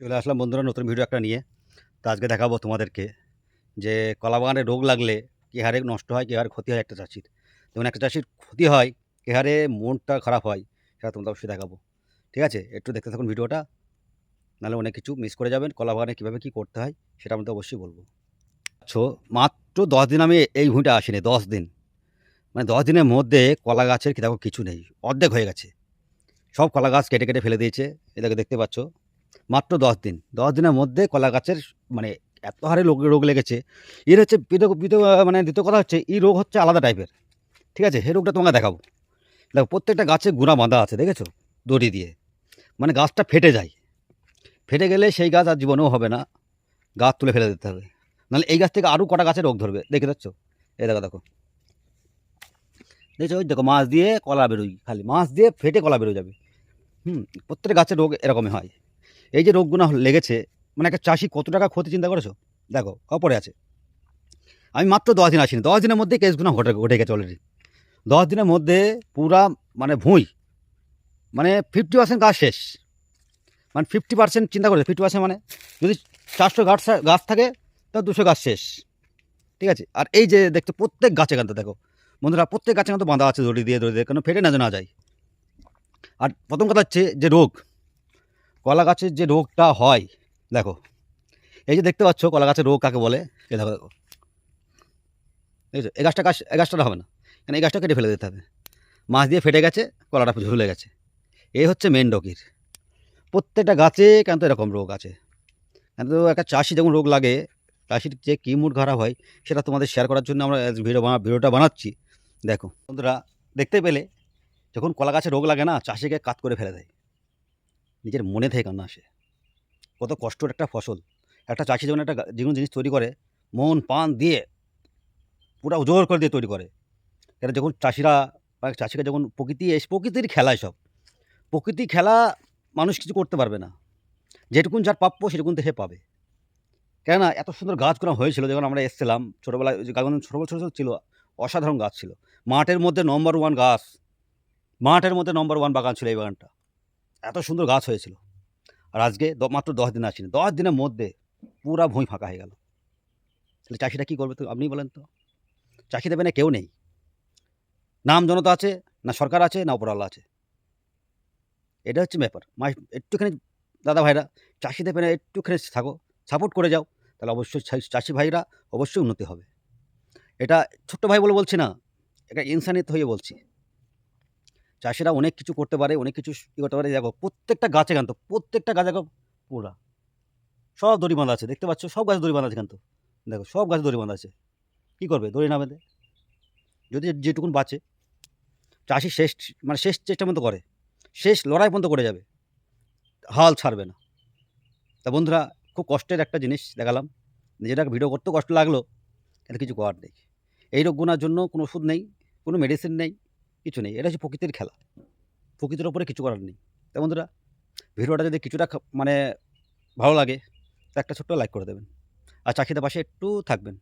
চলে আসলাম বন্ধুরা নতুন ভিডিও একটা নিয়ে। তো আজকে দেখাবো তোমাদেরকে যে কলা বাগানে রোগ লাগলে কী হারে নষ্ট হয়, কী হারে ক্ষতি হয় একটা চাষির। যেমন একটা চাষির ক্ষতি হয়, কী হারে মনটা খারাপ হয়, সেটা তোমাদের অবশ্যই দেখাবো। ঠিক আছে? একটু দেখতে থাকুন ভিডিওটা, নাহলে অনেক কিছু মিস করে যাবেন। কলা বাগানে কীভাবে কী করতে হয় সেটা আমি তো অবশ্যই বলবো। মাত্র 10 দিন আমি এই ভূমিটা আসিনি, 10 দিন। মানে 10 দিনের মধ্যে কলা গাছের কি দেখো কিছু নেই, অর্ধেক হয়ে গেছে। সব কলা গাছ কেটে, কেটে ফেলে দিয়েছে। এটাকে দেখতে পাচ্ছ। মাত্র 10 দিন। 10 দিনের মধ্যে কলা গাছের মানে এত হারে রোগ লেগেছে। এর হচ্ছে মানে দ্বিতীয় কথা হচ্ছে এই রোগ হচ্ছে আলাদা টাইপের। ঠিক আছে? এই রোগটা তোমাকে দেখাবো। দেখো প্রত্যেকটা গাছে গুঁড়া বাঁধা আছে, দেখেছো? দড়ি দিয়ে। মানে গাছটা ফেটে যায়। ফেটে গেলে সেই গাছ আর জীবনেও হবে না। গাছ তুলে ফেলে দিতে হবে। নাহলে এই গাছ থেকে আরও কটা গাছে রোগ ধরবে। দেখে যাচ্ছ? এই দেখো, দেখো। দেখছো? ওই দেখো মাছ দিয়ে কলা বেরোয় খালি। মাছ দিয়ে ফেটে কলা বেরোয় যাবে। প্রত্যেকটা গাছের রোগ এরকমই হয়। এই যে রোগগুলো লেগেছে, মানে একটা চাষি কত টাকা ক্ষতি চিন্তা করেছো? দেখো পড়ে আছে। আমি মাত্র 10 দিন আসিনি, 10 দিনের মধ্যে কেসগুলো ঘটে গেছে অলরেডি। 10 দিনের মধ্যে পুরা মানে ভুঁই, মানে 50% গাছ শেষ। মানে 50% চিন্তা করে, 50% মানে যদি 400 গাছ থাকে তাহলে 200 গাছ শেষ। ঠিক আছে? আর এই যে দেখতে প্রত্যেক গাছে কিন্তু দেখো বন্ধুরা, প্রত্যেক গাছে কিন্তু বাঁধা আছে দড়ি দিয়ে, কেন ফেটে না যায়। আর প্রথম কথা হচ্ছে যে রোগ, কলা গাছের যে রোগটা হয়, দেখো এই যে দেখতে পাচ্ছ কলা গাছের রোগ কাকে বলে। এই দেখো, দেখো, দেখেছো? এই গাছটা হবে না, কারণ এই গাছটা কেটে ফেলে দিতে হবে। মাছ দিয়ে ফেটে গেছে, কলাটা ঝুলে গেছে। এই হচ্ছে মেন রোগীর। প্রত্যেকটা গাছে কেন তো এরকম রোগ আছে। কিন্তু একটা চাষি যখন রোগ লাগে, চাষির যে কী মুড খারাপ হয় সেটা তোমাদের শেয়ার করার জন্য আমরা ভিডিওটা বানাচ্ছি। দেখো বন্ধুরা, দেখতে পেলে যখন কলা গাছে রোগ লাগে না, চাষিকে কাত করে ফেলে দেয়। নিজের মনে থেকে কান্না আসে। কত কষ্টের একটা ফসল। একটা চাষি যখন একটা যে কোনো জিনিস তৈরি করে, মন প্রাণ দিয়ে পুরা উজাড় করে দিয়ে তৈরি করে। এটা যখন চাষিরা বা চাষিরা যখন প্রকৃতির খেলা এসব। প্রকৃতির খেলা মানুষ কিছু করতে পারবে না। যেটুকুন যার প্রাপ্য সেটুকুন তো সে পাবে। কেননা এত সুন্দর গাছগুলো হয়েছিল যখন আমরা এসেছিলাম ছোটোবেলায়, ওই যে গাছগুলো ছোটো ছিল, অসাধারণ গাছ ছিল। মাঠের মধ্যে নম্বর 1 গাছ। মাঠের মধ্যে নম্বর 1 বাগান ছিল এই বাগানটা। এত সুন্দর গাছ হয়েছিল। আর আজকে মাত্র 10 দিন আসিনি। 10 দিনের মধ্যে পুরা ভুঁই ফাঁকা হয়ে গেল। তাহলে চাষিটা কী করবে তো আপনিই বলেন তো? চাষি দেবে না কেউ নেই। নাম জনতা আছে, না সরকার আছে, না উপরওয়ালা আছে। এটা হচ্ছে ব্যাপার। একটুখানি দাদা ভাইরা চাষিদের পেনে একটুখানি থাকো, সাপোর্ট করে যাও, তাহলে অবশ্যই চাষি ভাইরা অবশ্যই উন্নতি হবে। এটা ছোট্ট ভাই বলে বলছি না, এটা ইনসানিয়ত হয়ে বলছি। চাষিরা অনেক কিছু করতে পারে, অনেক কিছু করতে পারে। দেখো প্রত্যেকটা গাছে কিন্তু, প্রত্যেকটা গাছে দেখো পুরা সব দড়ি বাঁধা আছে, দেখতে পাচ্ছ? সব গাছে দড়ি বাঁধা আছে কিন্তু। দেখো সব গাছে দড়ি বাঁধা আছে। কী করবে দড়ি না বেঁধে? যদি যেটুকুন বাঁচে, চাষি শেষ, মানে শেষ চেষ্টা পর্যন্ত করে, শেষ লড়াই পর্যন্ত করে যাবে, হাল ছাড়বে না। তা বন্ধুরা, খুব কষ্টের একটা জিনিস দেখালাম। নিজেটাকে ভিডিও করতেও কষ্ট লাগলো, কিন্তু কিছু করার নেই। এই রোগগুলোর জন্য কোনো ওষুধ নেই, কোনো মেডিসিন নেই, কিছু নেই। এটা হচ্ছে প্রকৃতির খেলা। প্রকৃতির ওপরে কিছু করার নেই। তা বন্ধুরা, ভিডিওটা যদি কিছুটা মানে ভালো লাগে, তো একটা ছোট্ট লাইক করে দেবেন। আর চাষিদের পাশে একটু থাকবেন।